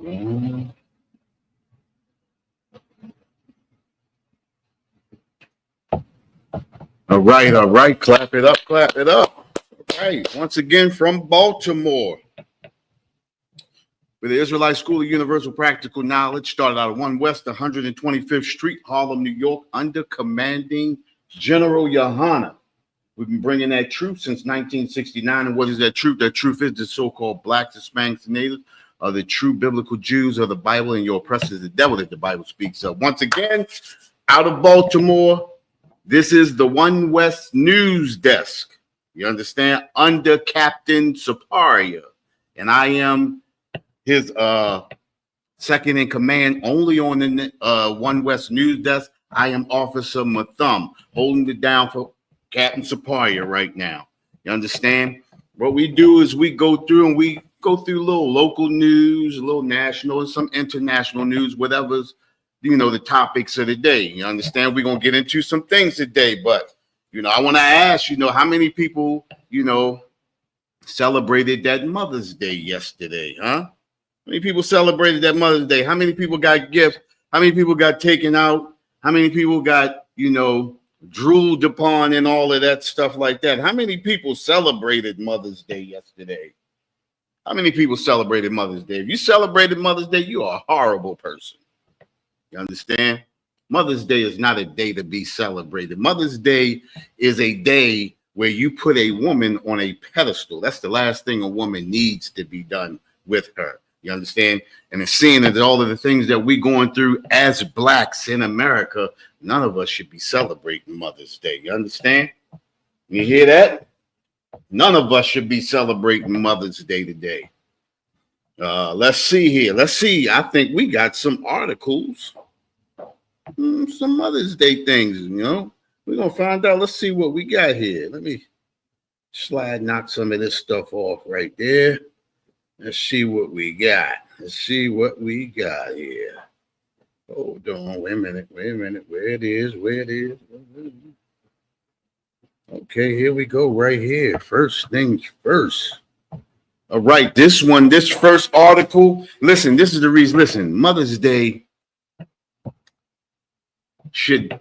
Mm. All right, all right. Clap it up, clap it up. All right. Once again from Baltimore, where the Israelite School of Universal Practical Knowledge started out at 1 West 125th Street, Harlem, New York, under commanding General Yohana. We've been bringing that truth since 1969. And what is that truth? That truth is the so-called blacks, Hispanics, and natives are the true biblical Jews of the Bible, and your oppressor is the devil that the Bible speaks of. Once again, out of Baltimore, this is the One West News Desk. You understand? Under Captain Saparia. And I am his second in command only on the One West News Desk. I am Officer Mathum, holding it down for Captain Saparia right now. You understand? What we do is we go through a little local news, a little national, and some international news, whatever's, the topics of the day. You understand? We're going to get into some things today, but, I want to ask, how many people, celebrated that Mother's Day yesterday, huh? How many people celebrated that Mother's Day? How many people got gifts? How many people got taken out? How many people got, drooled upon and all of that stuff like that? How many people celebrated Mother's Day yesterday? How many people celebrated Mother's Day? If you celebrated Mother's Day, you are a horrible person. You understand? Mother's Day is not a day to be celebrated. Mother's Day is a day where you put a woman on a pedestal. That's the last thing a woman needs to be done with her. You understand? And it's seeing that all of the things that we're going through as blacks in America, none of us should be celebrating Mother's Day. You understand? You hear that? None of us should be celebrating Mother's Day today. Let's see here. Let's see. I think we got some articles, some Mother's Day things, We're going to find out. Let's see what we got here. Let me knock some of this stuff off right there. Let's see what we got. Let's see what we got here. Hold on. Wait a minute. Where it is. Okay, here we go right here. First things first. All right, this first article. Listen, this is the reason. Listen, Mother's Day should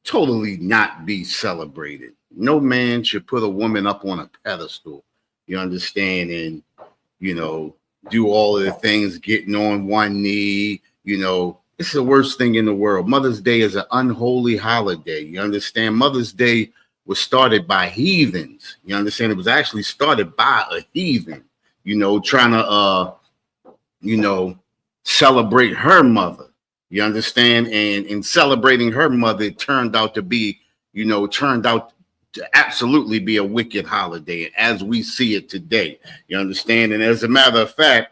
totally not be celebrated. No man should put a woman up on a pedestal. You understand? And do all of the things, getting on one knee, it's the worst thing in the world. Mother's Day is an unholy holiday. You understand? Mother's Day was started by heathens. You understand? It was actually started by a heathen, trying to, celebrate her mother. You understand? And in celebrating her mother, it turned out to absolutely be a wicked holiday as we see it today. You understand? And as a matter of fact,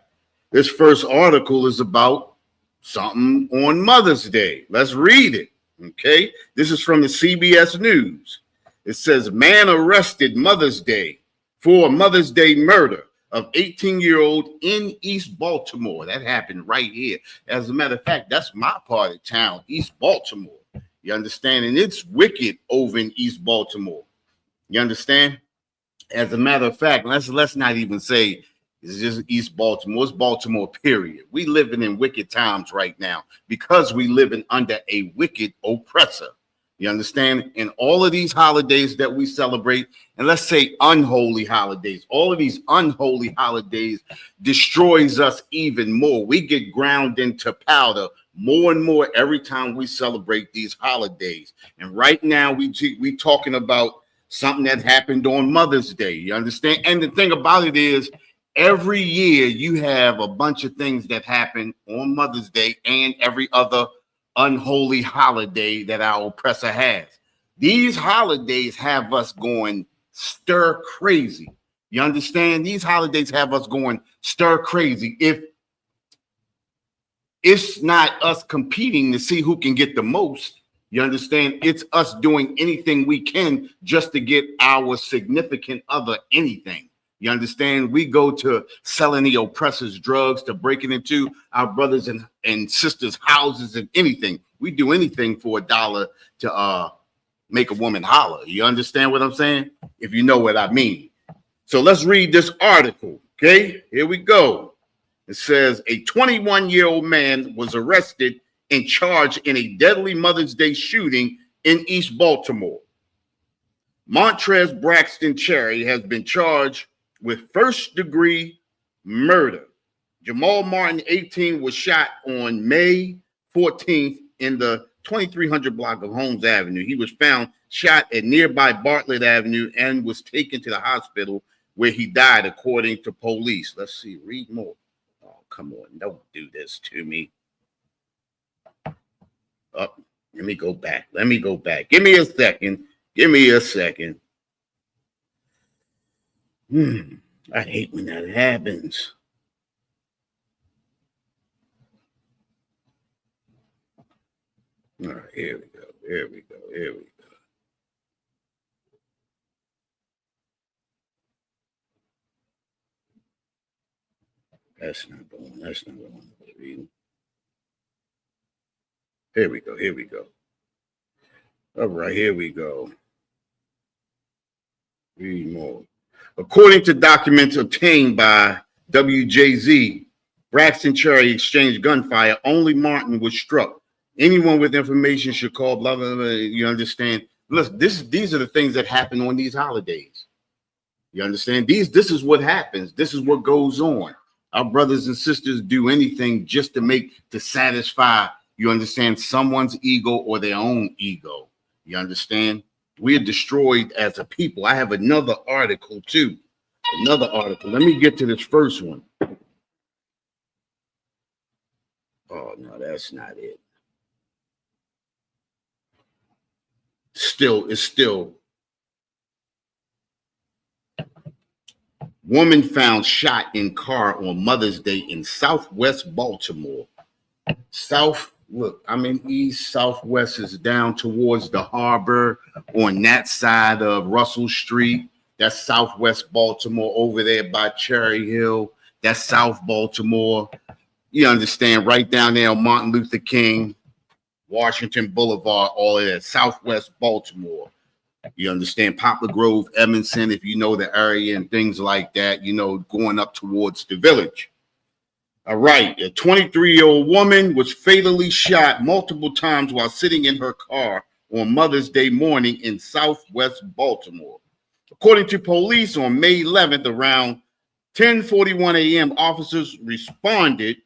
this first article is about something on Mother's Day. Let's read it. Okay. This is from the CBS News. It says, man arrested Mother's Day for Mother's Day murder of 18-year-old in East Baltimore. That happened right here. As a matter of fact, that's my part of town, East Baltimore. You understand? And it's wicked over in East Baltimore. You understand? As a matter of fact, let's not even say it's just East Baltimore. It's Baltimore, period. We living in wicked times right now because we living under a wicked oppressor. You understand? And all of these holidays that we celebrate, and let's say unholy holidays, all of these unholy holidays destroys us even more. We get ground into powder more and more every time we celebrate these holidays. And right now we talking about something that happened on Mother's Day. You understand? And the thing about it is, every year you have a bunch of things that happen on Mother's Day and every other unholy holiday that our oppressor has. These holidays have us going stir crazy. You understand? These holidays have us going stir crazy. If it's not us competing to see who can get the most, you understand? It's us doing anything we can just to get our significant other anything. You understand? We go to selling the oppressors drugs, to breaking into our brothers and sisters' houses and anything. We do anything for $1 to make a woman holler. You understand what I'm saying? If you know what I mean. So let's read this article. Okay, here we go. It says a 21-year-old man was arrested and charged in a deadly Mother's Day shooting in East Baltimore. Montrez Braxton Cherry has been charged with first-degree murder. Jamal Martin, 18, was shot on May 14th in the 2300 block of Holmes Avenue. He was found shot at nearby Bartlett Avenue and was taken to the hospital where he died, according to police. Let's see, read more. Oh, come on, don't do this to me. Oh, let me go back. Give me a second. I hate when that happens. All right, here we go. That's not the one. Here we go. All right, here we go. Read more. According to documents obtained by WJZ, Braxton Cherry exchanged gunfire. Only Martin was struck. Anyone with information should call, blah, blah, blah. You understand? Look, these are the things that happen on these holidays. You understand? This is what happens. This is what goes on. Our brothers and sisters do anything just to satisfy, you understand, someone's ego or their own ego. You understand? We are destroyed as a people. I have another article too. Let me get to this first one. Oh, no, that's not it. It's still. Woman found shot in car on Mother's Day in Southwest Baltimore. East, Southwest is down towards the harbor on that side of Russell Street. That's Southwest Baltimore over there by Cherry Hill. That's South Baltimore. You understand, right down there on Martin Luther King, Washington Boulevard, all of that, Southwest Baltimore. You understand, Poplar Grove, Edmondson, if you know the area and things like that, going up towards the village. All right, a 23-year-old woman was fatally shot multiple times while sitting in her car on Mother's Day morning in Southwest Baltimore. According to police, on May 11th, around 10:41 a.m., officers responded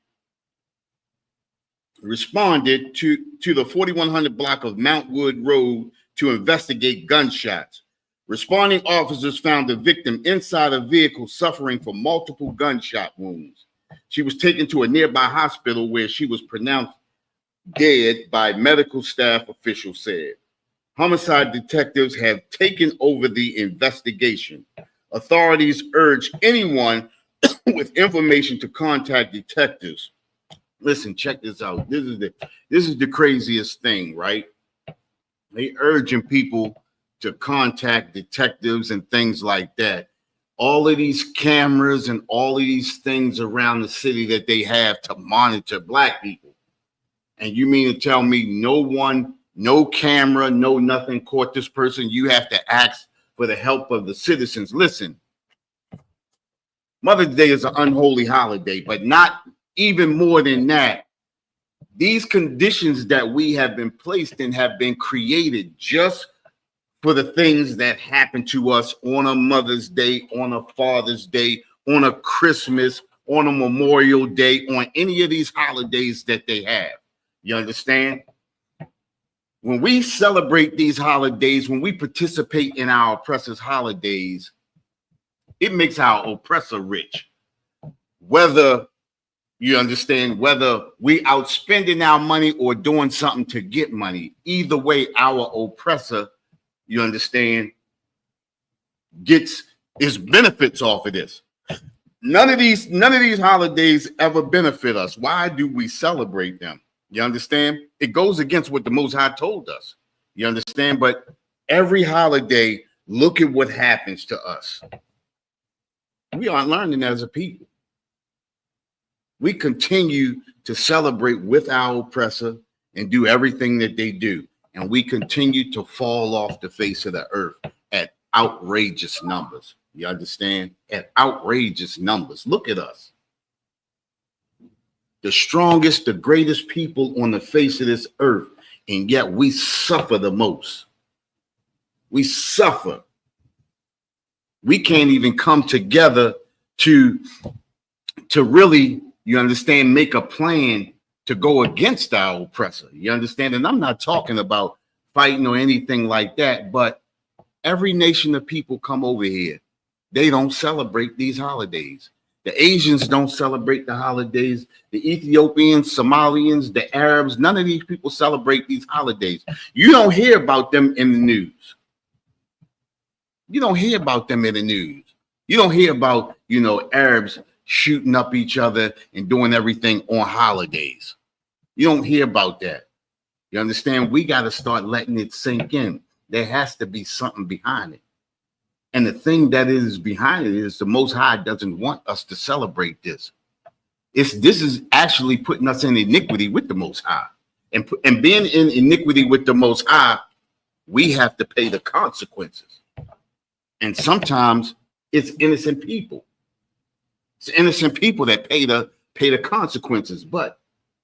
to the 4100 block of Mount Wood Road to investigate gunshots. Responding officers found the victim inside a vehicle suffering from multiple gunshot wounds. She was taken to a nearby hospital where she was pronounced dead by medical staff, officials said. Homicide detectives have taken over the investigation. Authorities urge anyone with information to contact detectives. Listen, check this out. This is the craziest thing, right? They urging people to contact detectives and things like that. All of these cameras and all of these things around the city that they have to monitor black people. And you mean to tell me no camera, no nothing caught this person? You have to ask for the help of the citizens. Listen, Mother's Day is an unholy holiday, but not even more than that. These conditions that we have been placed in have been created just for the things that happen to us on a Mother's Day, on a Father's Day, on a Christmas, on a Memorial Day, on any of these holidays that they have. You understand? When we celebrate these holidays, when we participate in our oppressors' holidays, it makes our oppressor rich. Whether you understand, whether we outspending our money or doing something to get money, either way, our oppressor, you understand, gets his benefits off of this. None of these holidays ever benefit us. Why do we celebrate them? You understand? It goes against what the Most High told us. You understand? But every holiday, look at what happens to us. We aren't learning as a people. We continue to celebrate with our oppressor and do everything that they do. And we continue to fall off the face of the earth at outrageous numbers. You understand? At outrageous numbers. Look at us. the strongest, the greatest people on the face of this earth, and yet we suffer the most. We suffer. We can't even come together to really, you understand, make a plan to go against our oppressor. You understand? And I'm not talking about fighting or anything like that, but every nation of people come over here. They don't celebrate these holidays. The Asians don't celebrate the holidays. The Ethiopians, Somalians, the Arabs, none of these people celebrate these holidays. You don't hear about them in the news. You don't hear about them in the news. You don't hear about, Arabs shooting up each other and doing everything on holidays. You don't hear about that. You understand? We got to start letting it sink in. There has to be something behind it. And the thing that is behind it is the Most High doesn't want us to celebrate this. This is actually putting us in iniquity with the Most High. And being in iniquity with the Most High, we have to pay the consequences. And sometimes it's innocent people. It's innocent people that pay the consequences. But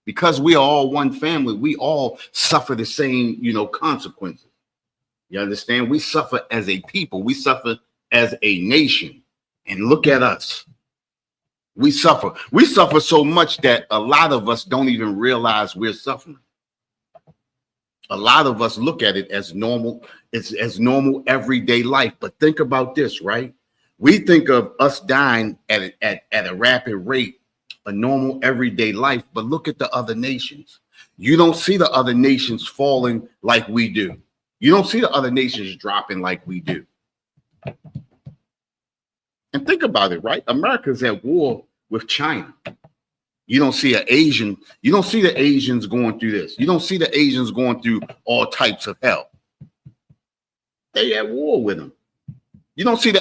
because we are all one family, we all suffer the same, consequences. You understand? We suffer as a people. We suffer as a nation. And look at us. We suffer. We suffer so much that a lot of us don't even realize we're suffering. A lot of us look at it as normal. It's as normal everyday life. But think about this, right? We think of us dying at a rapid rate, a normal everyday life. But look at the other nations. You don't see the other nations falling like we do. You don't see the other nations dropping like we do. And think about it, right? America's at war with China. You don't see the Asians going through this. You don't see the Asians going through all types of hell. They at war with them. You don't see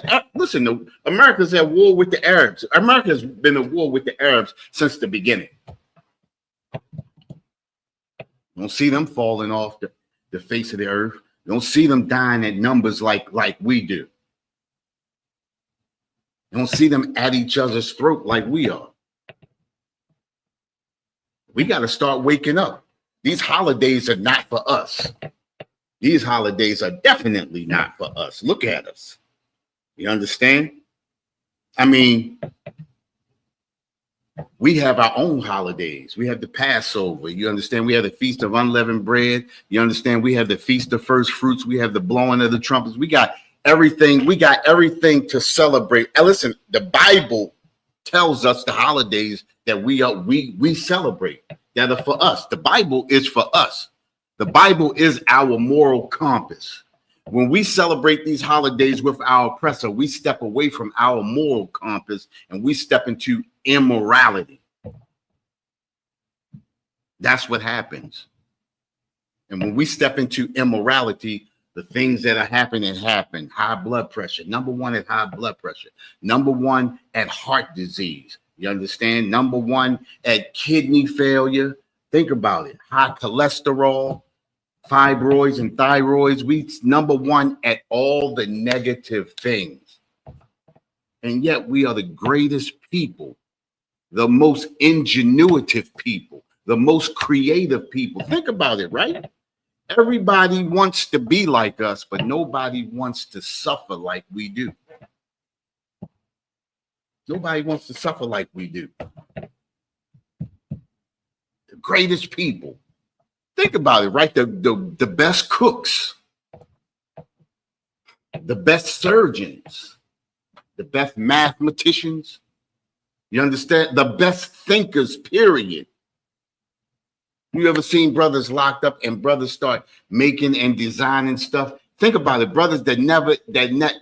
America's at war with the Arabs. America's been at war with the Arabs since the beginning. You don't see them falling off the face of the earth. You don't see them dying at numbers like we do. You don't see them at each other's throat like we are. We got to start waking up. These holidays are not for us. These holidays are definitely not for us. Look at us. You understand? I mean, we have our own holidays. We have the Passover. You understand? We have the Feast of Unleavened Bread. You understand? We have the Feast of First Fruits. We have the blowing of the trumpets. We got everything. We got everything to celebrate. And listen, the Bible tells us the holidays that we celebrate that are for us. The Bible is for us. The Bible is our moral compass. When we celebrate these holidays with our oppressor, we step away from our moral compass and we step into immorality. That's what happens. And when we step into immorality, the things that are happening happen. High blood pressure. Number one at high blood pressure. Number one at heart disease. You understand? Number one at kidney failure. Think about it. High cholesterol, fibroids and thyroids. We number one at all the negative things. And yet we are the greatest people, the most ingenuitive people, the most creative people. Think about it, right? Everybody wants to be like us, but nobody wants to suffer like we do. Nobody wants to suffer like we do. The greatest people. Think about it, right? The best cooks, the best surgeons, the best mathematicians. You understand? The best thinkers, period. You ever seen brothers locked up and brothers start making and designing stuff? Think about it. Brothers that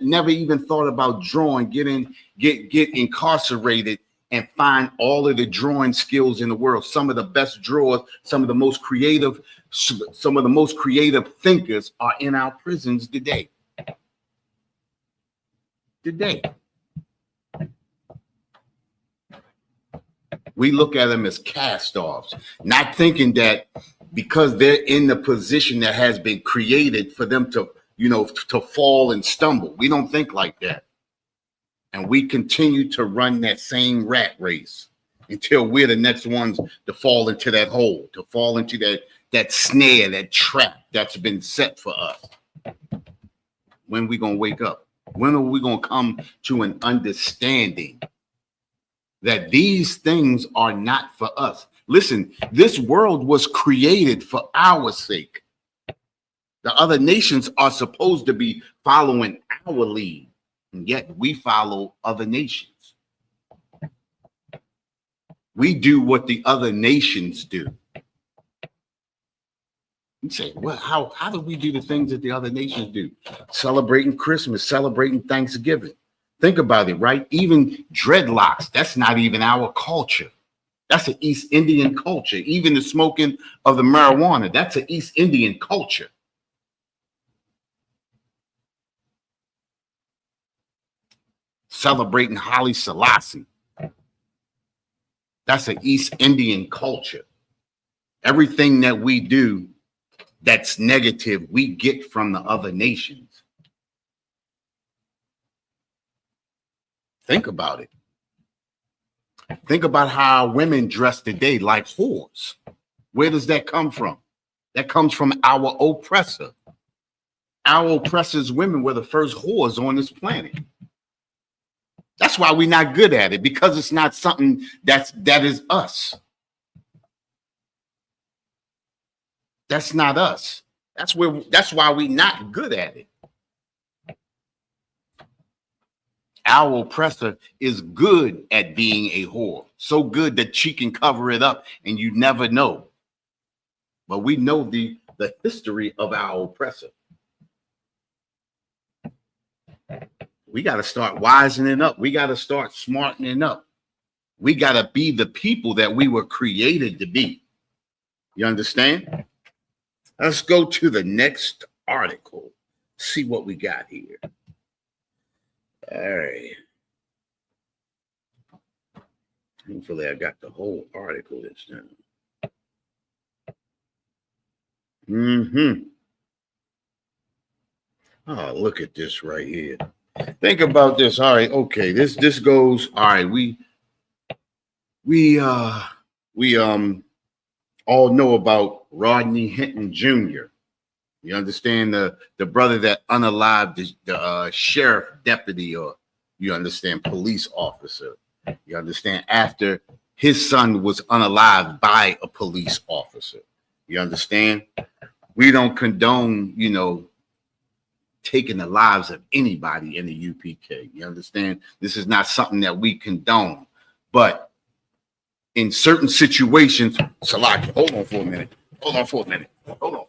never even thought about drawing, get incarcerated and find all of the drawing skills in the world. Some of the best drawers, some of the most creative thinkers are in our prisons today. We look at them as cast-offs, not thinking that because they're in the position that has been created for them to fall and stumble. We don't think like that. And we continue to run that same rat race. until we're the next ones to fall into that hole, to fall into that snare, that trap that's been set for us. When are we going to wake up? When are we going to come to an understanding that these things are not for us? Listen, this world was created for our sake. The other nations are supposed to be following our lead, and yet we follow other nations. We do what the other nations do. You say, well, how do we do the things that the other nations do? Celebrating Christmas, celebrating Thanksgiving. Think about it, right? Even dreadlocks, that's not even our culture. That's an East Indian culture. Even the smoking of the marijuana, that's an East Indian culture. Celebrating Haile Selassie, that's an East Indian culture. Everything that we do that's negative, we get from the other nations. Think about it. Think about how women dress today like whores. Where does that come from? That comes from our oppressor. Our oppressor's women were the first whores on this planet. That's why we're not good at it, because it's not something that is us. That's not us. That's why we're not good at it. Our oppressor is good at being a whore. So good that she can cover it up and you never know. But we know the history of our oppressor. We got to start wisening up. We got to start smartening up. We got to be the people that we were created to be. You understand? Let's go to the next article. See what we got here. All right. Hopefully I got the whole article this time. Oh, look at this right here. Think about this. All right, okay. This goes. All right, we all know about Rodney Hinton Jr. You understand, the brother that unalived the sheriff deputy, or you understand, police officer. You understand, after his son was unalived by a police officer. You understand? We don't condone, taking the lives of anybody in the UPK. You understand? This is not something that we condone. But in certain situations, Salaki, hold on for a minute. Hold on.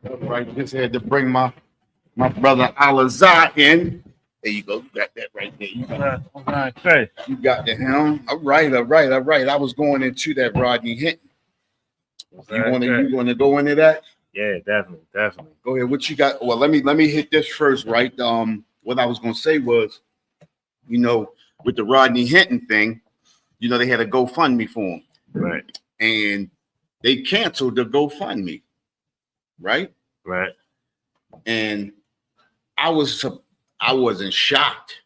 Right, just had to bring my brother Alazar in. There you go. You got that right there. You got the helm. All right. I was going into that Rodney Hinton. You want to go into that? Yeah, definitely. Go ahead. What you got? Well, let me hit this first, right? What I was going to say was, with the Rodney Hinton thing, they had a GoFundMe for him, right? And they canceled the GoFundMe, right? And I wasn't shocked.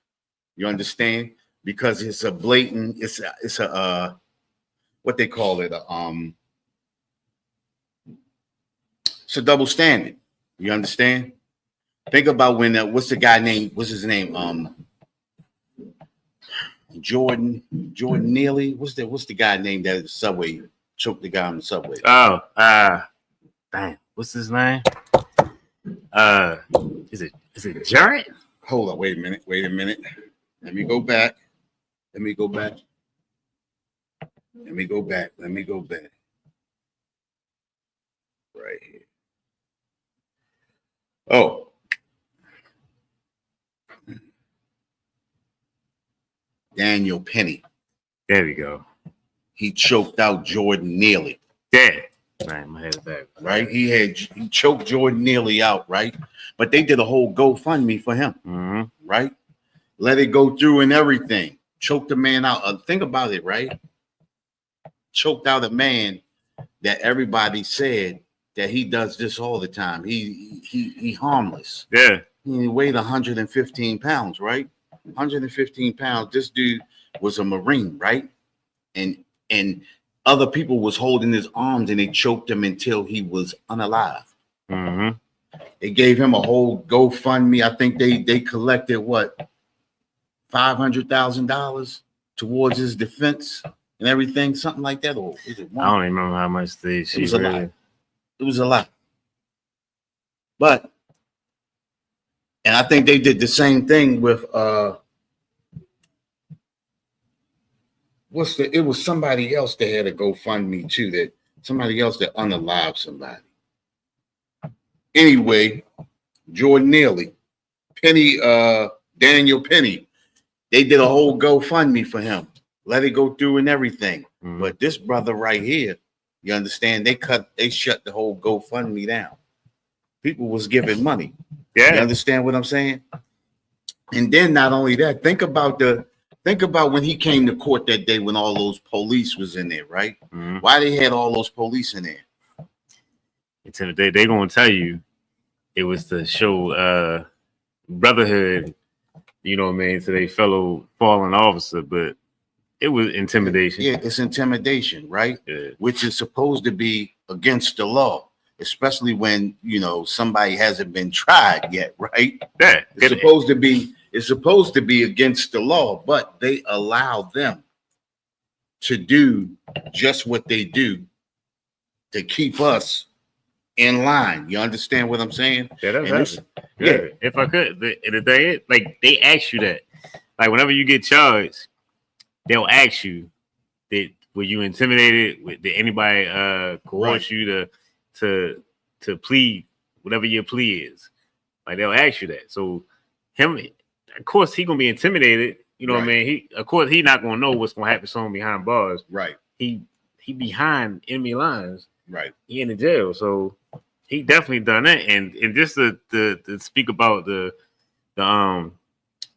You understand? Because it's a blatant. It's a what they call it. It's a double standard. You understand? Think about when what's his name? Jordan Neely. What's the guy named that the subway choked the guy on the subway? Oh, dang, what's his name? Is it Jarrett? Hold on, wait a minute. Let me go back. Right here. Oh, Daniel Penny. There we go. He choked out Jordan Neely. Yeah. Man, my head's back. Right? He choked Jordan Neely out, right? But they did a whole GoFundMe for him, right? Let it go through and everything. Choked the man out. Think about it, right? Choked out a man that everybody said that he does this all the time. He harmless. Yeah. He weighed 115 pounds, right? 115 pounds. This dude was a Marine, right? And other people was holding his arms and they choked him until he was unalive. They gave him a whole GoFundMe. I think they collected what, $500,000 towards his defense and everything, something like that. Or is it one? I don't even remember how much they. It was a lot. It was a lot. But, and I think they did the same thing with it was somebody else that had a GoFundMe too, that somebody else that unalived somebody. Anyway, Jordan Neely, Penny, Daniel Penny, they did a whole GoFundMe for him. Let it go through and everything. But this brother right here, you understand, they shut the whole GoFundMe down. People was giving money. Yeah. You understand what I'm saying? And then not only that, think about when he came to court that day when all those police was in there, right? Why they had all those police in there? They gonna tell you it was to show brotherhood, you know what I mean, to their fellow fallen officer, but it was intimidation. Yeah, it's intimidation, right? Yeah. Which is supposed to be against the law, especially when, you know, somebody hasn't been tried yet, right? Yeah. It's supposed to be against the law, but they allow them to do just what they do to keep us in line. You understand what I'm saying? Yeah, that's yeah. If I could, they ask you that. Like whenever you get charged, they'll ask you that were you intimidated? Did anybody coerce you to plead whatever your plea is? Like they'll ask you that. So him, of course, he gonna be intimidated. You know what I mean? He not gonna know what's gonna happen to him behind bars. Right. He behind enemy lines. Right. He in the jail, so he definitely done that. And just to speak about the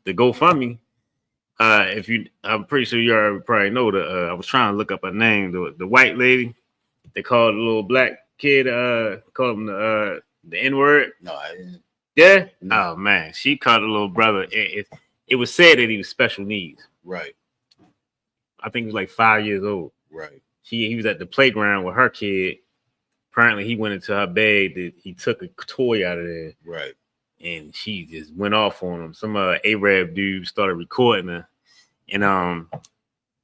GoFundMe. I'm pretty sure you already probably know I was trying to look up her name. The white lady, they called the little black kid, called him the N-word. No, I didn't. Yeah. No. Oh man, she called the little brother. It was said that he was special needs. Right. I think he was like 5 years old. Right. He was at the playground with her kid. Apparently, he went into her bag. He took a toy out of there. Right. And she just went off on him. Some Arab dude started recording her, and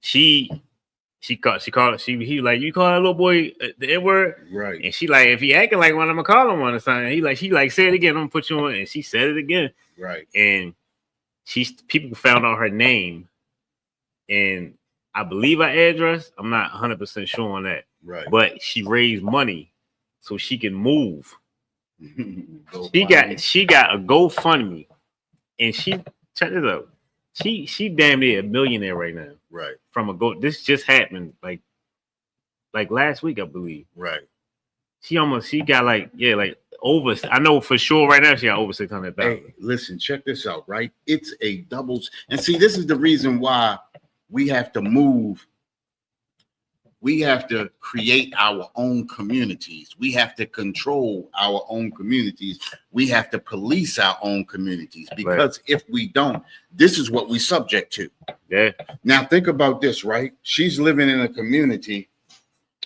he was like, you call that little boy the N-word? Right. And she like, if he acting like one, I'm gonna call him one or something. She like, say it again, I'm gonna put you on. And she said it again. Right. And people found out her name, and I believe her address. I'm not 100% sure on that. Right. But she raised money so she can move. She got a GoFundMe, and check this out. She damn near a millionaire right now. Right. This just happened like last week, I believe. Right. She got like over. I know for sure right now she got over 600,000. Hey, listen, check this out. Right. It's a doubles, and see, this is the reason why we have to move. We have to create our own communities. We have to control our own communities. We have to police our own communities, because if we don't, this is what we subject to. Yeah. Now think about this, right? She's living in a community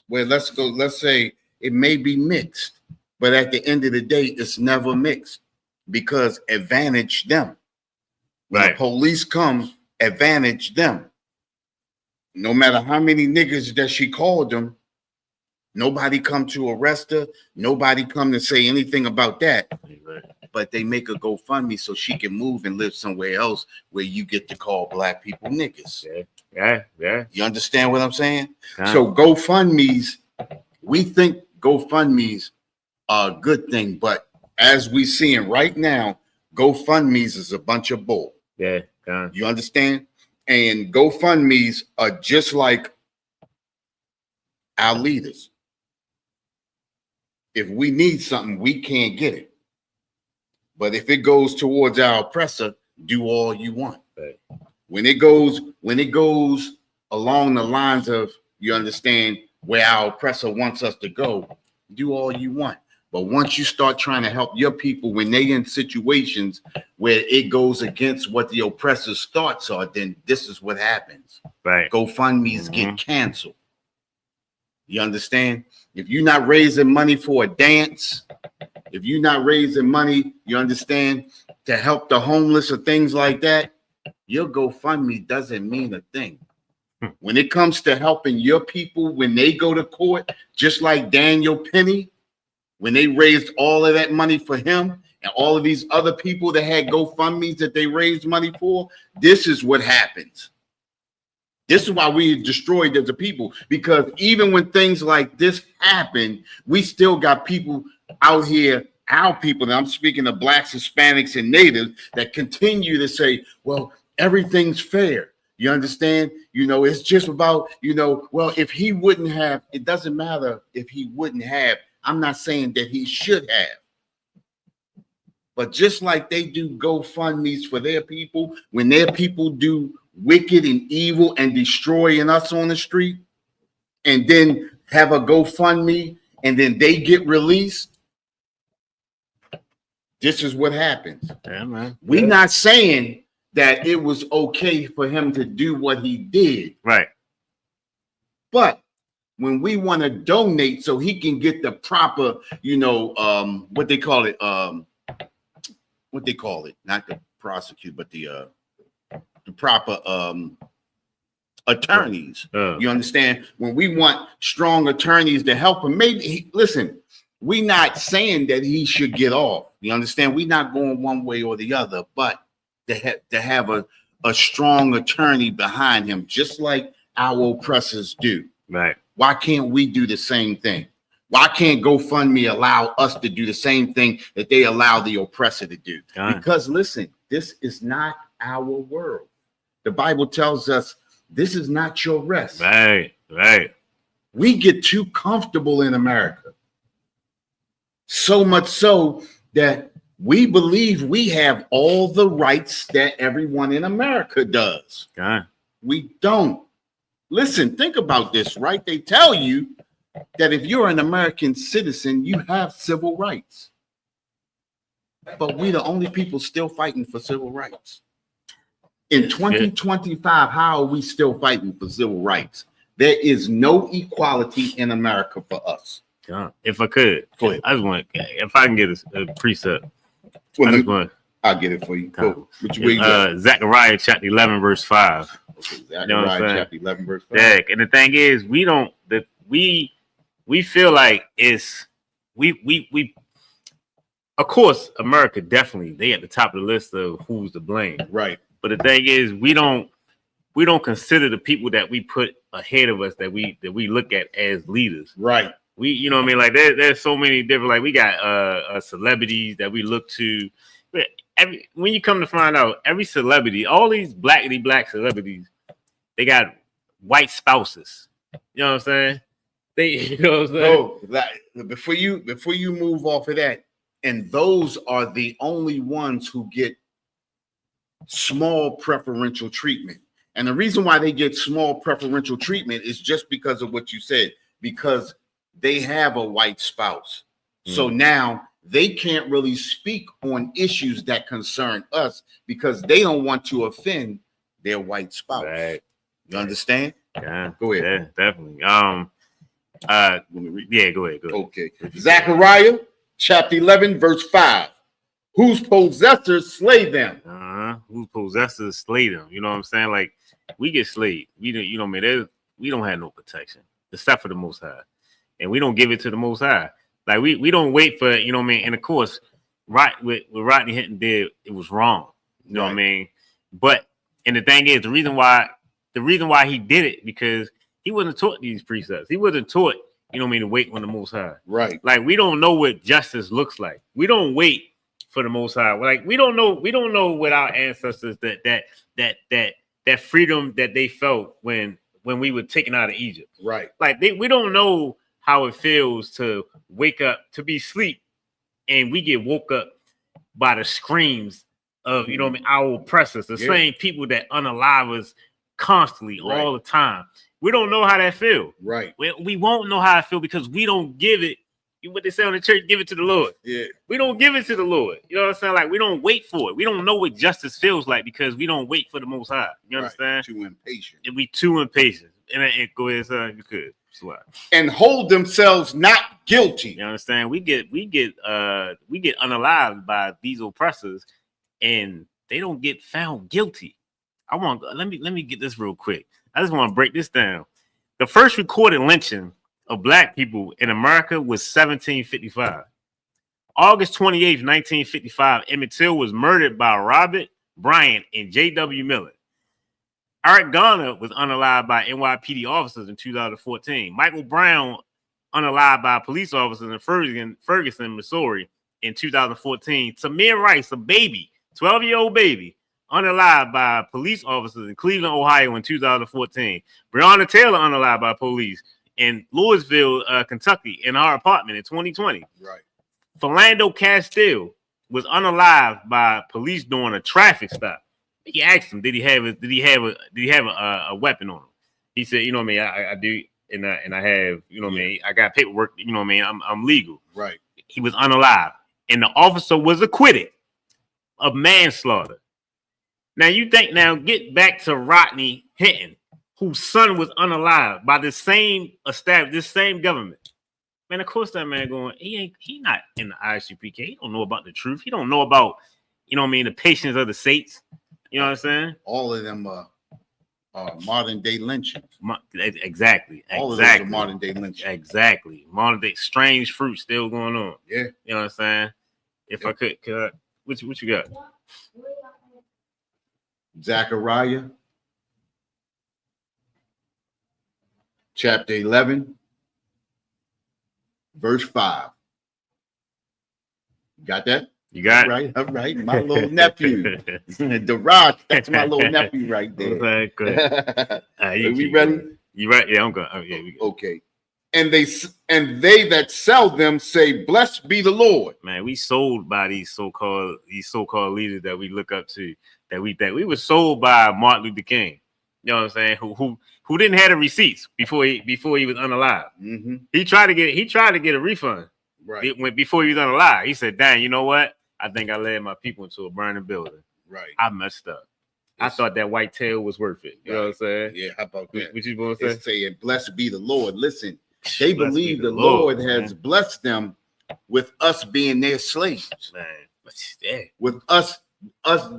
where let's say it may be mixed, but at the end of the day, it's never mixed, because advantage them. When the police come, advantage them. No matter how many niggas that she called them, nobody come to arrest her. Nobody come to say anything about that. Right. But they make a GoFundMe so she can move and live somewhere else where you get to call black people niggas. Yeah. You understand what I'm saying? So GoFundMes, we think GoFundMes are a good thing, but as we seeing right now, GoFundMe's is a bunch of bull. Yeah, God. You understand? And GoFundMe's are just like our leaders. If we need something, we can't get it. But if it goes towards our oppressor, do all you want. Right. When it goes along the lines of, you understand, where our oppressor wants us to go, do all you want. But once you start trying to help your people when they in situations where it goes against what the oppressor's thoughts are, then this is what happens. Right. GoFundMe's get canceled. You understand? If you're not raising money for a dance, if you're not raising money, you understand, to help the homeless or things like that, your GoFundMe doesn't mean a thing. When it comes to helping your people when they go to court, just like Daniel Penny, when they raised all of that money for him and all of these other people that had GoFundMes that they raised money for, this is what happens. This is why we destroyed as a people, because even when things like this happen, we still got people out here, our people, and I'm speaking of blacks, Hispanics, and natives, that continue to say, well, everything's fair. You understand? You know, it's just about, you know, well, if he wouldn't have, it doesn't matter if he wouldn't have. I'm not saying that he should have. But just like they do GoFundMe's for their people, when their people do wicked and evil and destroying us on the street, and then have a GoFundMe, and then they get released, this is what happens. Yeah, man. We're not saying that it was okay for him to do what he did. Right. But when we want to donate so he can get the proper, you know, what they call it, not the prosecute, but the proper attorneys. You understand? When we want strong attorneys to help him, maybe listen, we're not saying that he should get off. You understand? We're not going one way or the other, but to have a strong attorney behind him, just like our oppressors do. Right. Why can't we do the same thing? Why can't GoFundMe allow us to do the same thing that they allow the oppressor to do? Because listen, this is not our world. The Bible tells us this is not your rest. Right, right. We get too comfortable in America. So much so that we believe we have all the rights that everyone in America does. We don't. Listen, think about this, right? They tell you that if you're an American citizen, you have civil rights. But we the only people still fighting for civil rights. In 2025, how are we still fighting for civil rights? There is no equality in America for us. If I could, go ahead. I just want, if I can get a precept. Well, I'll get it for you. Cool. Zechariah chapter 11, verse 5. Okay, Zechariah chapter 11, verse 5. Yeah, and the thing is, we feel like it's we of course America definitely they at the top of the list of who's to blame. Right. But the thing is, we don't consider the people that we put ahead of us that we look at as leaders. Right. We, you know what I mean? Like there's so many different, like we got celebrities that we look to. But when you come to find out, every celebrity, all these black celebrities, they got white spouses. You know what I'm saying? You know what I'm saying? Oh, before you move off of that, and those are the only ones who get small preferential treatment. And the reason why they get small preferential treatment is just because of what you said, because they have a white spouse. So now they can't really speak on issues that concern us because they don't want to offend their white spouse. Right. You understand? Yeah. Go ahead. Yeah, definitely. Go ahead. Okay. Zechariah chapter 11, verse 5. Whose possessors slay them? Whose possessors slay them? You know what I'm saying? Like we get slayed. We don't. You know what I mean? We don't have no protection except for the Most High, and we don't give it to the Most High. Like we don't wait for, you know what I mean? And of course, right with Rodney Hinton did, it was wrong. You know what I mean? But and the thing is, the reason why he did it, because he wasn't taught these precepts. He wasn't taught you know what I mean, to wait on the Most High. Right. Like we don't know what justice looks like. We don't wait for the Most High. Like we don't know what our ancestors that freedom that they felt when we were taken out of Egypt. Right. Like we don't know how it feels to wake up, to be asleep, and we get woke up by the screams of, you know what I mean, our oppressors, the same people that unalive us constantly all the time. We don't know how that feels. Right. We won't know how I feel because we don't give it. What they say on the church, give it to the Lord. Yeah. We don't give it to the Lord. You know what I'm saying? Like we don't wait for it. We don't know what justice feels like because we don't wait for the Most High. You understand? Too impatient. And we too impatient. And go ahead, son. You could. And hold themselves not guilty. You understand? We get unalived by these oppressors, and they don't get found guilty. Let me get this real quick. I just want to break this down. The first recorded lynching of black people in America was 1755. August 28th, 1955, Emmett Till was murdered by Robert Bryant and J.W. Miller. Eric Garner was unalived by NYPD officers in 2014. Michael Brown unalived by police officers in Ferguson, Missouri in 2014. Tamir Rice, a baby, 12-year-old baby, unalived by police officers in Cleveland, Ohio in 2014. Breonna Taylor unalived by police in Louisville, Kentucky, in our apartment in 2020. Right. Philando Castile was unalived by police during a traffic stop. He asked him, did he have a weapon on him? He said, you know what I mean, I do, and I have, you know what I mean, I got paperwork, you know what I mean, I'm legal. Right. He was unalived, and the officer was acquitted of manslaughter. Now get back to Rodney Hinton, whose son was unalived by this same government. Man, of course that man going, he not in the ICPK. He don't know about the truth. He don't know about, you know what I mean, the patience of the saints. You know what I'm saying? All of them are modern day lynching. Exactly. All of those are modern day lynching. Exactly. Modern day strange fruit still going on. Yeah. You know what I'm saying? If I could what you got? Zechariah chapter 11, verse 5. Got that? You got it? Right, all right. My little nephew. Daraj, that's my little nephew right there. Okay, Are we ready? You right? Yeah, I'm good. Oh, yeah, okay. And they that sell them say, "Blessed be the Lord." Man, we sold by these so-called leaders that we look up to. That we were sold by Martin Luther King. You know what I'm saying? Who didn't have the receipts before he was unalive. Mm-hmm. He tried to get a refund. Right. Before he was unalive. He said, "Dang, you know what? I think I led my people into a burning building. Right. I messed up. I thought that white tail was worth it." You know what I'm saying? Yeah. How about that? What you going to say? It's saying, "Blessed be the Lord." Listen, they believe the Lord has blessed them with us being their slaves. Man, yeah. With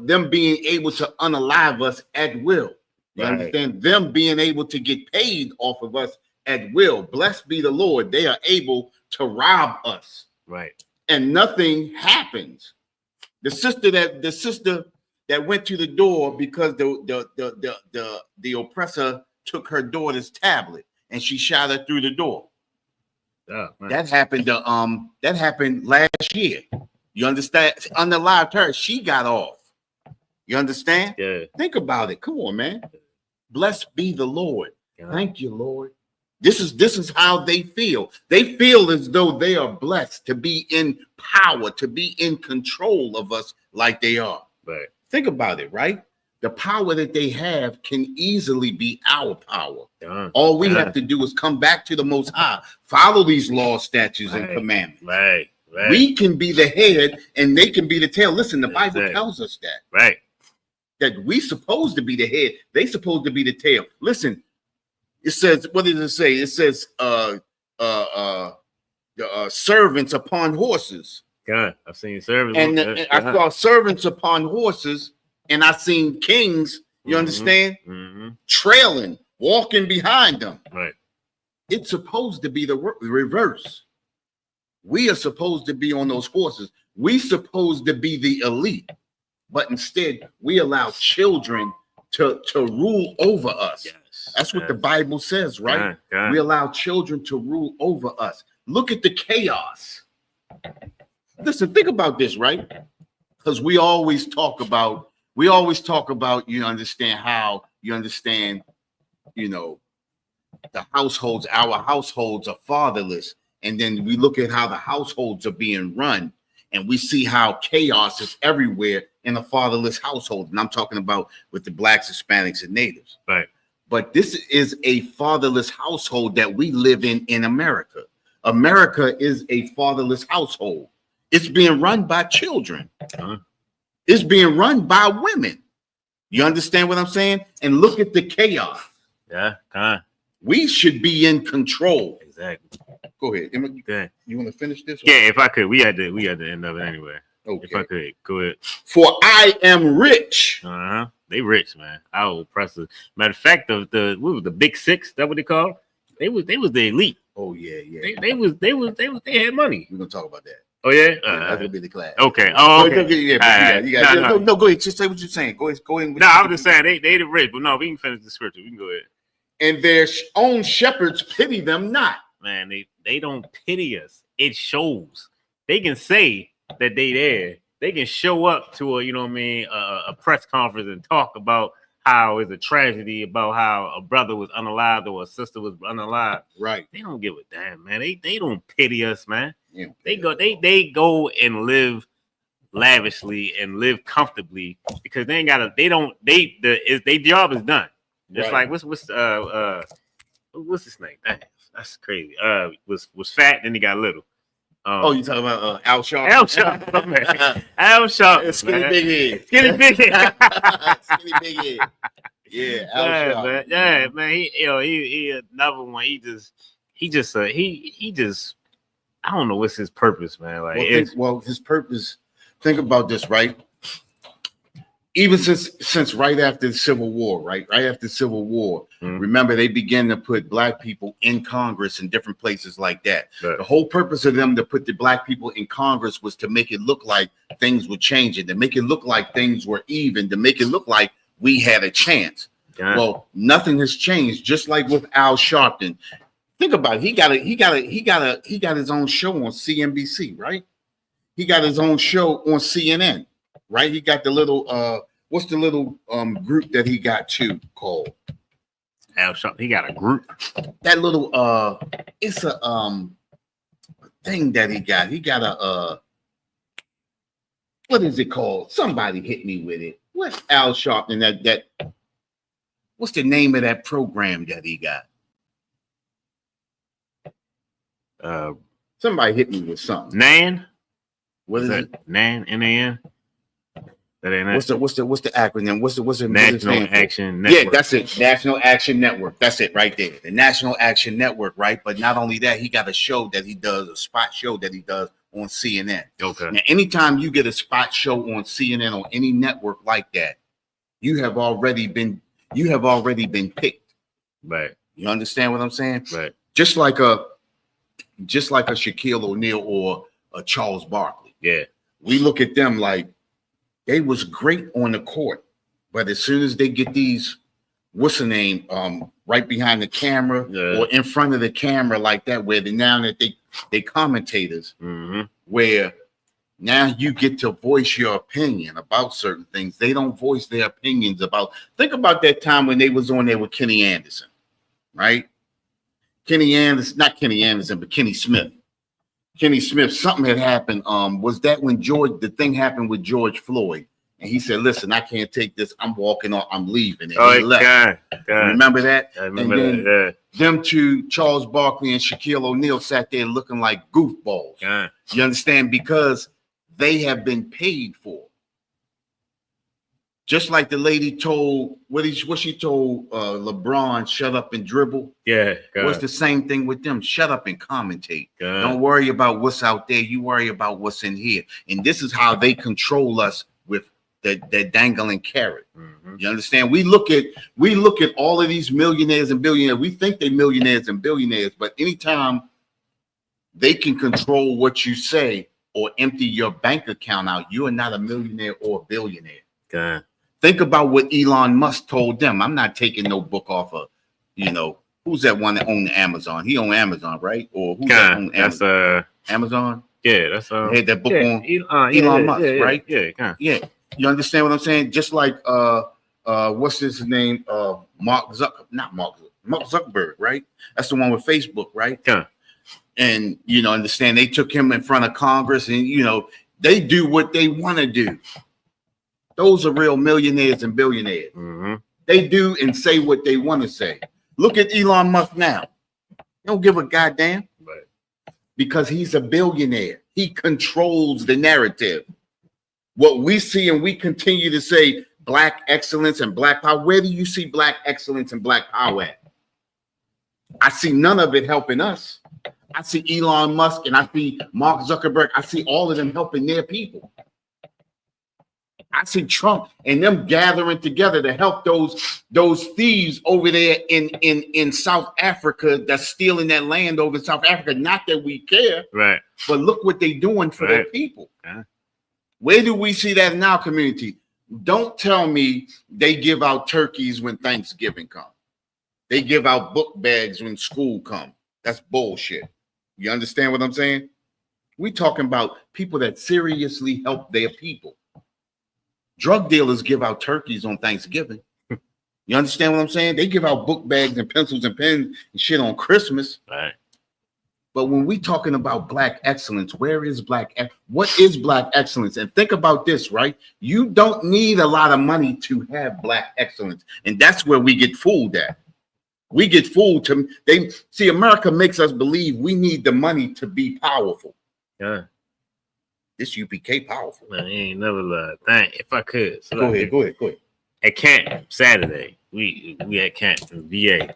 them being able to unalive us at will. You understand? Them being able to get paid off of us at will. Blessed be the Lord. They are able to rob us. Right. And nothing happens. The sister that went to the door because the oppressor took her daughter's tablet and she shot her through the door. Oh, that happened last year. You understand? Unalived her, she got off. You understand? Yeah. Think about it. Come on, man. Blessed be the Lord. Yeah. Thank you, Lord. This is how they feel. They feel as though they are blessed to be in power, to be in control of us like they are. Right. Think about it, right? The power that they have can easily be our power. Yeah. All we have to do is come back to the Most High, follow these laws, statutes, and commandments. Right. We can be the head and they can be the tail. Listen, the Bible tells us that. Right. That we supposed to be the head, they supposed to be the tail. Listen, it says, what does it say? It says servants upon horses. God, I've seen servants. And I saw servants upon horses, and I seen kings, you understand? Mm-hmm. Trailing, walking behind them. Right. It's supposed to be the reverse. We are supposed to be on those horses. We supposed to be the elite. But instead, we allow children to rule over us. Yes. That's what the Bible says, right? We allow children to rule over us. Look at the chaos. Listen, think about this, right? Because we always talk about, you understand, the households, our households are fatherless. And then we look at how the households are being run, and we see how chaos is everywhere in a fatherless household. And I'm talking about with the blacks, Hispanics, and natives. Right. But this is a fatherless household that we live in America. America is a fatherless household. It's being run by children. It's being run by women. You understand what I'm saying? And look at the chaos. Yeah. We should be in control. Exactly. Go ahead. You want to finish this? Yeah, if I could. We had to end of it anyway. Okay. If I could, go ahead. For I am rich. They rich, man. Our oppressors. Matter of fact, the big six, that what they call? They was the elite. Oh yeah. They had money. We're gonna talk about that. Oh yeah, that's gonna be the class. Okay. Oh, okay. No, go ahead. Just say what you're saying. Go ahead. No, I was just saying they the rich, but no, we can finish the scripture. We can go ahead. And their own shepherds pity them not. Man, they don't pity us. It shows. They can say that they there. They can show up to a press conference and talk about how it's a tragedy, about how a brother was unalived or a sister was unalived. Right. They don't give a damn, man. They don't pity us, man. Yeah. They go and live lavishly and live comfortably because they ain't gotta. Their job is done. Just like what's his name? Damn, that's crazy. Was fat, then he got little. You talking about Al Sharpton? Al Sharpton, man. Al Sharpton, skinny big head. Skinny big head. Skinny big head. Yeah, Al Sharpton. Man. Yeah, man. He another one. He just I don't know what's his purpose, man. Like, his purpose. Think about this, right? Even since right after the Civil War, right after the Civil War, remember they began to put black people in Congress and different places like that. Right. The whole purpose of them to put the black people in Congress was to make it look like things were changing, to make it look like things were even, to make it look like we had a chance. Yeah. Well, nothing has changed. Just like with Al Sharpton. Think about it. He got his own show on CNBC, right? He got his own show on CNN. Right, he got the little what's the little group that he got too called? Al Sharpton. He got a group. That little it's a thing that he got. He got a what is it called? Somebody hit me with it. What's Al Sharpton? That what's the name of that program that he got? Somebody hit me with something. NAN. What is it? NAN. NAN. That ain't what's the acronym? What's the National Action Network? Yeah, that's it. National Action Network. That's it right there. The National Action Network, right? But not only that, he got a show that he does, a spot show that he does on CNN. Okay. Now, anytime you get a spot show on CNN or any network like that, you have already been picked. Right. You understand what I'm saying? Right. Just like a Shaquille O'Neal or a Charles Barkley. Yeah. We look at them like they was great on the court, but as soon as they get these, what's the name, right behind the camera or in front of the camera like that, where they commentators, where now you get to voice your opinion about certain things. They don't voice their opinions about. Think about that time when they was on there with Kenny Anderson, right? Not Kenny Anderson, but Kenny Smith. Kenny Smith, something had happened. Was that when the thing happened with George Floyd? And he said, listen, I can't take this. I'm walking off. I'm leaving. And he left. Remember that? I remember that. Them two, Charles Barkley and Shaquille O'Neal, sat there looking like goofballs. Yeah. You understand? Because they have been paid for. Just like the lady told, what she told LeBron, shut up and dribble. Yeah. What's the same thing with them? Shut up and commentate. Don't worry about what's out there. You worry about what's in here. And this is how they control us with the dangling carrot. You understand? We look at all of these millionaires and billionaires. We think they're millionaires and billionaires, but anytime they can control what you say or empty your bank account out, you are not a millionaire or a billionaire. Think about what Elon Musk told them. I'm not taking no book off of you know, who's that one that owned Amazon? He owned Amazon, right? Or who's that owned That's Amazon? yeah, that's They had that book on yeah, Elon Musk, right? Yeah. You understand what I'm saying? Just like what's his name? Mark Zuckerberg, right? That's the one with Facebook, right? Yeah. And you know, understand they took him in front of Congress, and you know, they do what they want to do. Those are real millionaires and billionaires. Mm-hmm. They do and say what they want to say. Look at Elon Musk now. He don't give a goddamn. Right. Because he's a billionaire. He controls the narrative. What we see and we continue to say, black excellence and black power. Where do you see black excellence and black power at? I see none of it helping us. I see Elon Musk and I see Mark Zuckerberg. I see all of them helping their people. I see Trump and them gathering together to help those thieves over there in South Africa that's stealing that land over in South Africa. Not that we care, Right. but look what they're doing for their people. Yeah. Where do we see that in our community? Don't tell me they give out turkeys when Thanksgiving comes. They give out book bags when school comes. That's bullshit. You understand what I'm saying? We talking about people that seriously help their people. Drug dealers give out turkeys on Thanksgiving. You understand what I'm saying? They give out book bags and pencils and pens and shit on Christmas. Right. But when we talking about black excellence, what is black excellence? And think about this, right? You don't need a lot of money to have black excellence. And that's where we get fooled at. We get fooled America makes us believe we need the money to be powerful. Yeah. This UPK powerful. Man, he ain't never lied. Thank if I could. So Go ahead. At camp Saturday, we at camp in VA.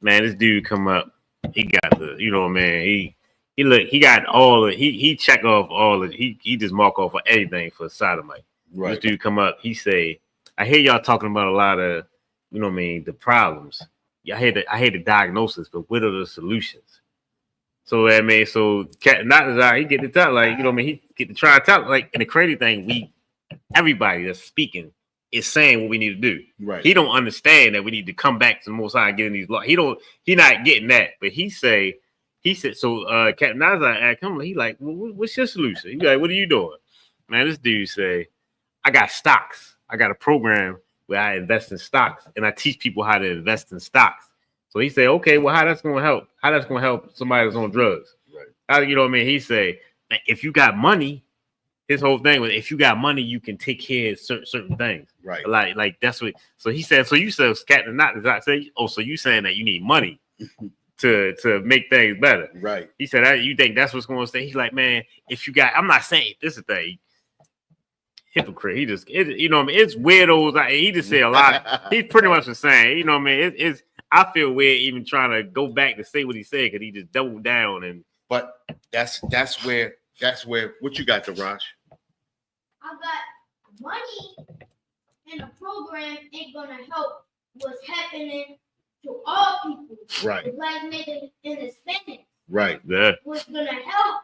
Man, this dude come up. He got the, you know, man. He got all the he check off all of he just mark off for anything for sodomite. Right. This dude come up. He say, I hear y'all talking about a lot of, you know what I mean, the problems. Yeah, I hear the diagnosis, but what are the solutions? So I mean, he get to tell, like, you know what I mean, he get to try to tell, like, and the crazy thing, everybody that's speaking is saying what we need to do. Right. He don't understand that we need to come back to the Most High and get in these laws. He not getting that, but he said, so Captain Nazar asked him, he like, well, what's your solution? He like, what are you doing? Man, this dude say, I got stocks. I got a program where I invest in stocks and I teach people how to invest in stocks. So he said, okay, well, how that's going to help? How that's going to help somebody that's on drugs? Right. How, you know what I mean? He say, if you got money, his whole thing was, if you got money, you can take care of certain things. Right. Like that's what. So he said. So you said, Captain, not does I say? Oh, so you saying that you need money to make things better? Right. He said, you think that's what's going to say? He's like, man, if you got, I'm not saying this is the thing. Hypocrite. He just, you know what I mean? It's weirdos. He just said a lot. He's pretty much the same. You know what I mean? It's. I feel weird even trying to go back to say what he said because he just doubled down and. But that's where what you got, Daraj? I got money and the program ain't gonna help what's happening to all people. Right. The black niggas and Hispanics. Right. Yeah. What's gonna help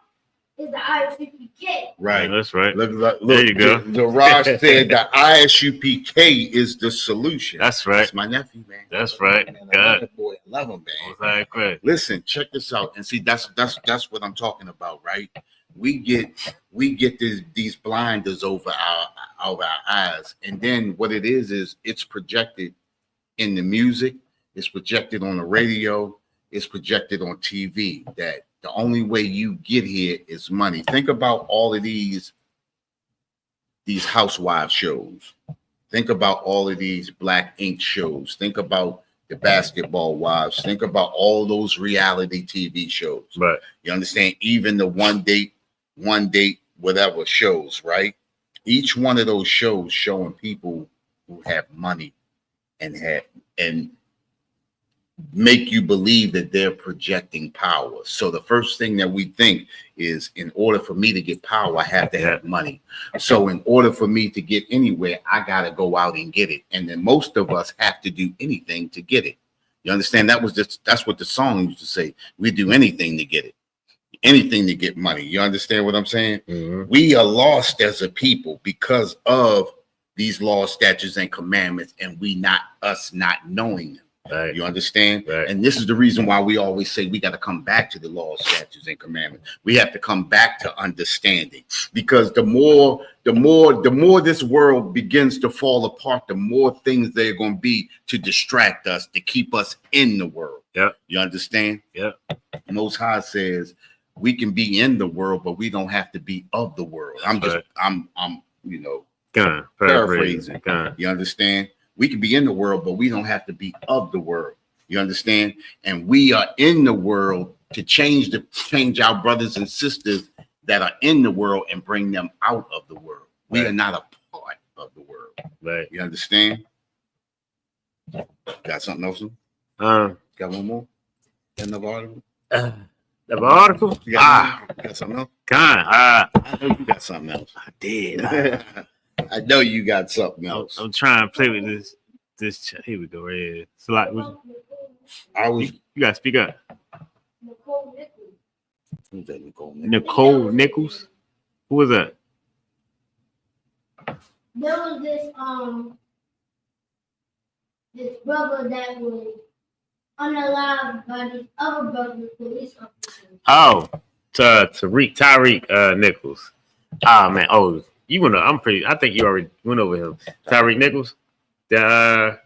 is the ISUPK. Right. Yeah, that's right. Look, there you go. Daraj said the ISUPK is the solution. That's right. That's my nephew, man. That's right. Man, God. I love him, man. Okay. Listen, check this out, and see that's what I'm talking about, right? We get these blinders over our eyes, and then what it is it's projected in the music, it's projected on the radio, it's projected on TV. That the only way you get here is money. Think about all of these housewife shows. Think about all of these black ink shows. Think about the Basketball Wives. Think about all those reality TV shows. Right. You understand? Even the one date, whatever shows, right? Each one of those shows showing people who have money and make you believe that they're projecting power. So the first thing that we think is, in order for me to get power, I have to have money. So in order for me to get anywhere, I got to go out and get it. And then most of us have to do anything to get it. You understand? That's what the song used to say. We do anything to get it. Anything to get money. You understand what I'm saying? Mm-hmm. We are lost as a people because of these laws, statutes, and commandments, and us not knowing them. Right. You understand? Right. And this is the reason why we always say we got to come back to the laws, statutes, and commandments. We have to come back to understanding, because the more this world begins to fall apart, the more things there are going to be to distract us, to keep us in the world. Yeah. You understand? Yeah. Most High says we can be in the world, but we don't have to be of the world. I'm paraphrasing. You understand? We can be in the world, but we don't have to be of the world. You understand? And we are in the world to change our brothers and sisters that are in the world and bring them out of the world. We Right. are not a part of the world. Right. You understand? Got something else? Got one more? Got another article? The article? You got something else? I know you got something else. I did. I know you got something else. I'm trying to play with this. Here we go. Right here. So like, you gotta speak up. Nicole Nichols. Who's that, Nicole? Nicole Nichols. Who was that? There was this brother that was unalived by these other brothers, police officers. Oh, Tyreek Nichols. Oh man. Oh, you went. I think you already went over him. Tyreek Nichols. The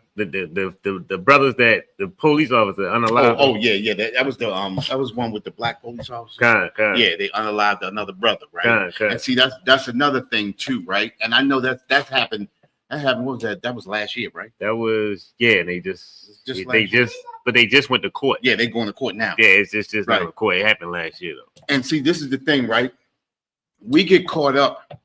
brothers that the police officer unalived. Oh yeah. That was that was one with the black police officer. Kind. Yeah, they unalived another brother, right? And see, that's another thing too, right? And I know that happened. That happened. What was that? That was last year, right? That was And they just went to court. Yeah, they're going to court now. Yeah, it's just right. Not court. It happened last year though. And see, this is the thing, right? We get caught up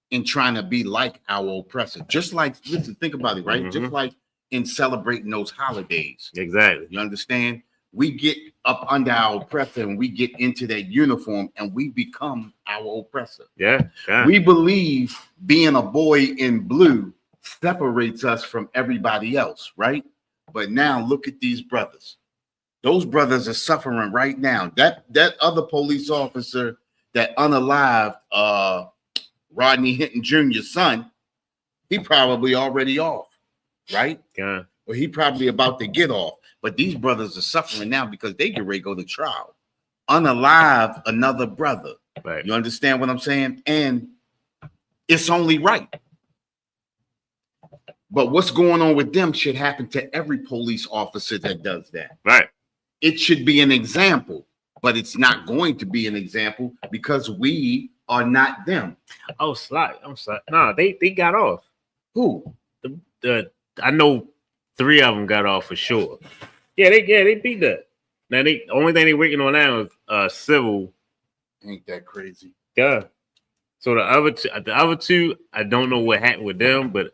in trying to be like our oppressor. Just like, listen, think about it, right? Mm-hmm. Just like in celebrating those holidays. Exactly. You understand? We get up under our oppressor and we get into that uniform and we become our oppressor. Yeah. We believe being a boy in blue separates us from everybody else, right? But now look at these brothers. Those brothers are suffering right now. That other police officer that unalived Rodney Hinton Jr.'s son, he probably already off, right? Yeah. Or he probably about to get off. But these brothers are suffering now because they get ready to go to trial. Unalive another brother. Right. You understand what I'm saying? And it's only right. But what's going on with them should happen to every police officer that does that. Right. It should be an example, but it's not going to be an example because we are not them. Oh, I'm sorry. No, they got off. Who? I know 3 of them got off for sure. Yeah, they beat that. Now the only thing they working on now is civil. Ain't that crazy? Yeah. So the other two, I don't know what happened with them, but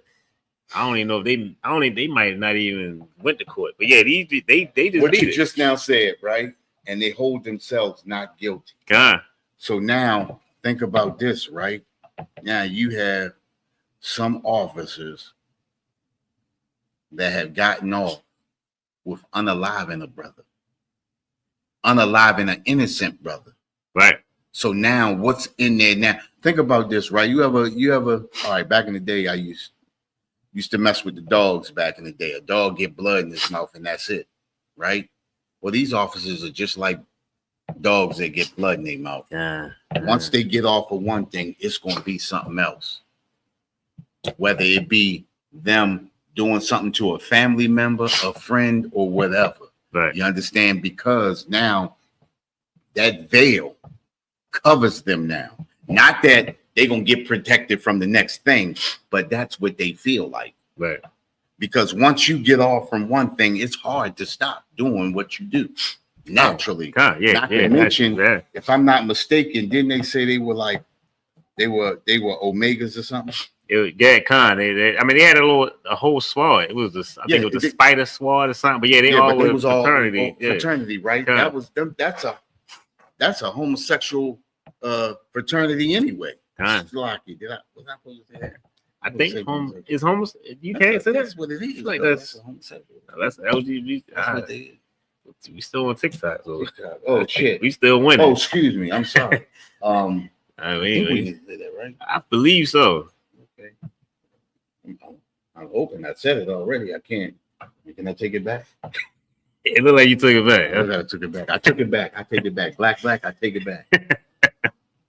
I don't even know if they might not even went to court. But yeah, they just what beat you it. just now said, right? And they hold themselves not guilty. God. So now think about this, right? Now you have some officers that have gotten off with unaliving a brother, unaliving an innocent brother. Right. So now what's in there now? Think about this, right? You ever all right, back in the day, I used to mess with the dogs back in the day. A dog get blood in his mouth and that's it, right? Well, these officers are just like dogs that get blood in their mouth. Yeah. Once they get off of one thing, it's going to be something else. Whether it be them doing something to a family member, a friend, or whatever. Right. You understand? Because now that veil covers them now. Not that they're going to get protected from the next thing, but that's what they feel like. Right. Because once you get off from one thing, it's hard to stop doing what you do naturally. God, yeah, Not to mention, if I'm not mistaken, didn't they say they were like they were Omegas or something? They had a whole squad. It was I think it was the Spider Squad or something. But yeah, they was all fraternity. Fraternity, right? God. That was them. That's a homosexual fraternity anyway. Slocky. Was I supposed to say that? I think it's homeless. You can't say that's what it is. Like that's homosexual. That's LGBT. That's what they is. We still on TikTok. So. Oh shit. We still winning. Oh, excuse me. I'm sorry. I think we can say that, right? I believe so. Okay. I'm hoping I said it already. I can't. Can I take it back? It looked like you took it back. I took it back. I took it back. I take it back. Black, I take it back.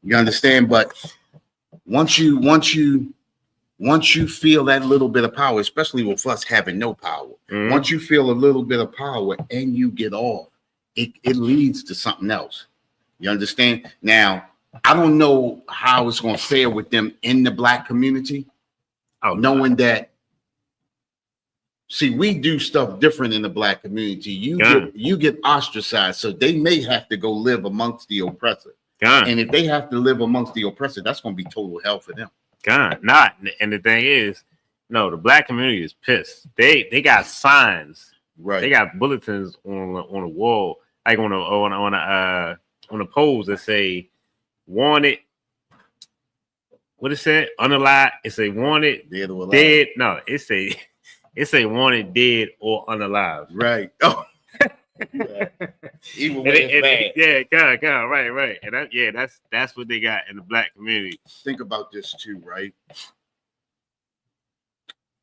You understand? But once you feel that little bit of power, especially with us having no power, once you feel a little bit of power and you get off, it leads to something else. You understand? Now, I don't know how it's going to fare with them in the black community, knowing that. See, we do stuff different in the black community. You get ostracized, so they may have to go live amongst the oppressor. And if they have to live amongst the oppressor, that's going to be total hell for them. Not. And the thing is, no, the black community is pissed. They got signs. Right. They got bulletins on a wall, like on a poles that say wanted. What it said? Unalive. It say wanted dead. No, it say wanted dead or unalive. Right. Oh. Yeah. Even when it's bad. Yeah, right. And that's what they got in the black community. Think about this too, right?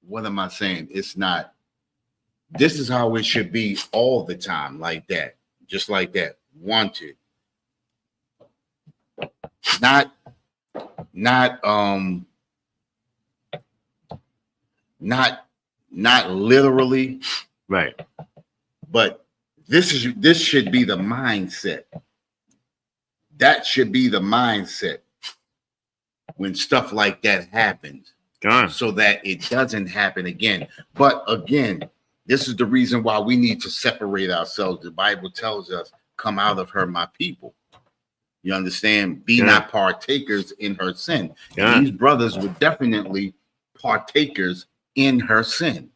What am I saying? It's not. This is how it should be all the time, like that, just like that. Wanted. Not literally, right? But this should be the mindset. That should be the mindset when stuff like that happens, so that it doesn't happen again. But again, this is the reason why we need to separate ourselves. The Bible tells us, "Come out of her, my people." You understand? Be not partakers in her sin. And these brothers were definitely partakers in her sin,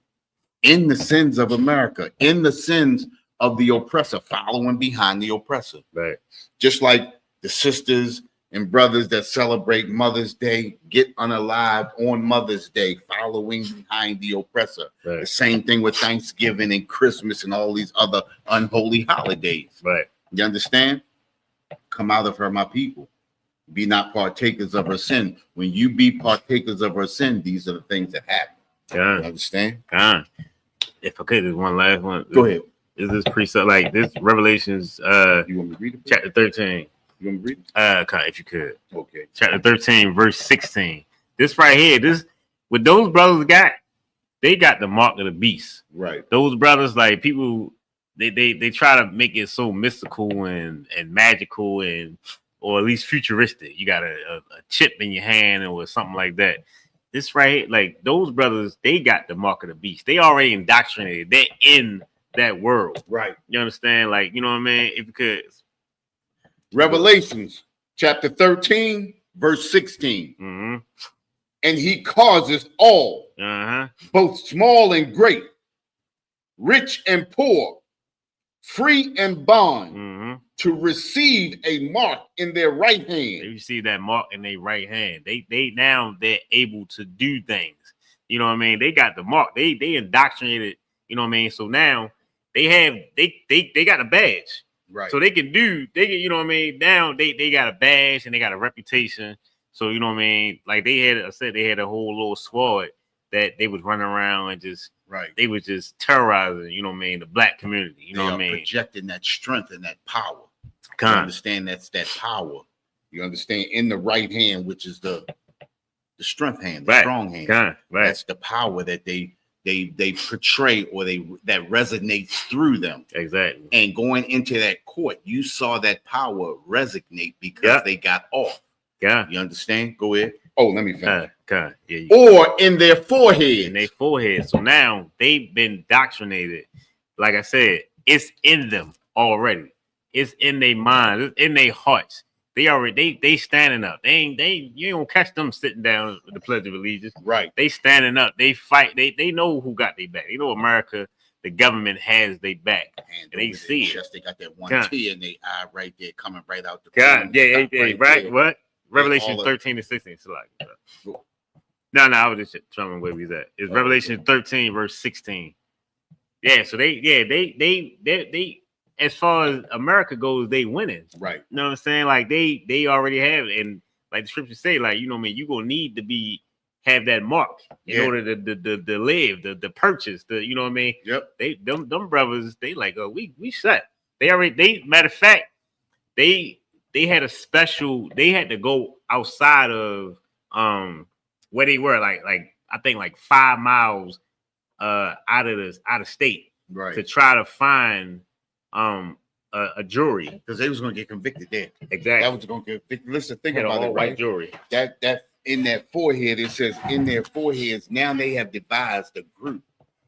in the sins of America, in the sins of the oppressor, following behind the oppressor. Right. Just like the sisters and brothers that celebrate Mother's Day get unalive on Mother's Day, following behind the oppressor. Right. The same thing with Thanksgiving and Christmas and all these other unholy holidays. Right. You understand? Come out of her, my people. Be not partakers of her sin. When you be partakers of her sin, these are the things that happen. You understand? If I could, there's one last one. Go ahead. Is this precept like this? Revelations, you want me to read it? Chapter 13. You want me to read it? If you could. Okay. Chapter 13, verse 16. This right here, this what those brothers got, they got the mark of the beast. Right. Those brothers, like people, they try to make it so mystical and magical or at least futuristic. You got a chip in your hand or something like that. This right here, like those brothers, they got the mark of the beast. They already indoctrinated. They're in that world. Right. You understand? Like, you know what I mean? If you could. Revelations chapter 13, verse 16. Mm-hmm. And he causes all, both small and great, rich and poor, free and bond, to receive a mark in their right hand. They receive that mark in their right hand. They're able to do things. You know what I mean? They got the mark. They indoctrinated. You know what I mean? So now they got a badge. Right. So they can, you know what I mean? Now they got a badge and they got a reputation. So, you know what I mean? Like they had a whole little squad that they was running around and just, they was just terrorizing, you know what I mean, the black community. You know what I mean? Projecting that strength and that power. You understand that's that power. You understand in the right hand, which is the strength hand, the strong hand. That's the power that they portray or that resonates through them. Exactly. And going into that court, you saw that power resonate because they got off. You understand? Go ahead. Oh, let me finish. Or in their forehead. In their forehead. So now they've been indoctrinated. Like I said, it's in them already. It's in their mind. It's in their hearts. They standing up. You ain't gonna catch them sitting down with the Pledge of Allegiance. Right. They standing up. They fight. They know who got their back. They know America, the government has their back. And they see it. They got that one tear in their eye right there coming right out the right. What? Revelation 13 and 16. No, I was just trying to where we at. It's Revelation 13, verse 16. Yeah, so they as far as America goes, they winning. Right. You know what I'm saying? Like they already have it. And like the scriptures say, like, you know what I mean, you're gonna need to be have that mark in Yeah. order to live, the purchase, you know what I mean? Yep. Them brothers, they like, oh, we set. They matter of fact, they had a special, they had to go outside of where they were, like I think like 5 miles out of state Right. to try to find a jury. Because they was gonna get convicted there. Exactly. That was gonna get convicted. Listen, think Had an about it, all-white right? jury. That in that forehead, it says in their foreheads, now they have devised a group.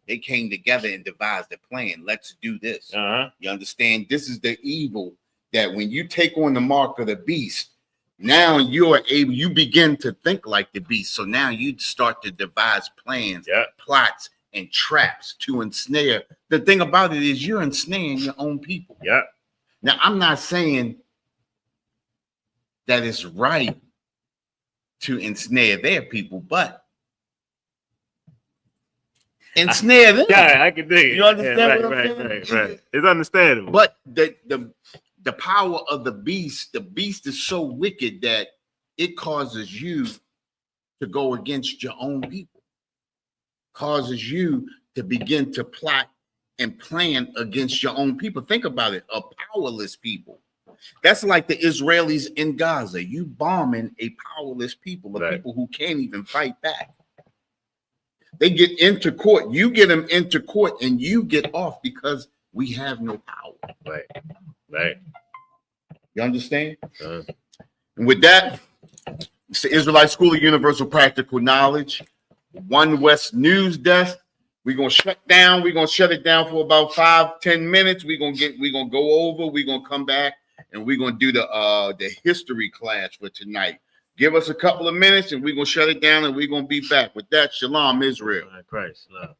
They came together and devised a plan. Let's do this. You understand? This is the evil that when you take on the mark of the beast, now you begin to think like the beast. So now you start to devise plans, plots, and traps to ensnare. The thing about it is you're ensnaring your own people. Yeah. Now, I'm not saying that it's right to ensnare their people, but ensnare them. Yeah, I can dig it. You understand Yeah, what I'm saying? right. It's understandable. But the power of the beast is so wicked that it causes you to go against your own people, causes you to begin to plot and plan against your own people. Think about it, a powerless people. That's like the Israelis in Gaza. You bombing a powerless people, people who can't even fight back. They get into court. You get them into court and you get off because we have no power. Right. You understand? And with that, it's the Israelite School of Universal Practical Knowledge, One West News Desk. We're gonna shut it down for about 5-10 minutes. We're gonna go over, we're gonna come back, and we're gonna do the history class for tonight. Give us a couple of minutes and we're gonna shut it down and we're gonna be back. With that, Shalom, Israel. Christ, love.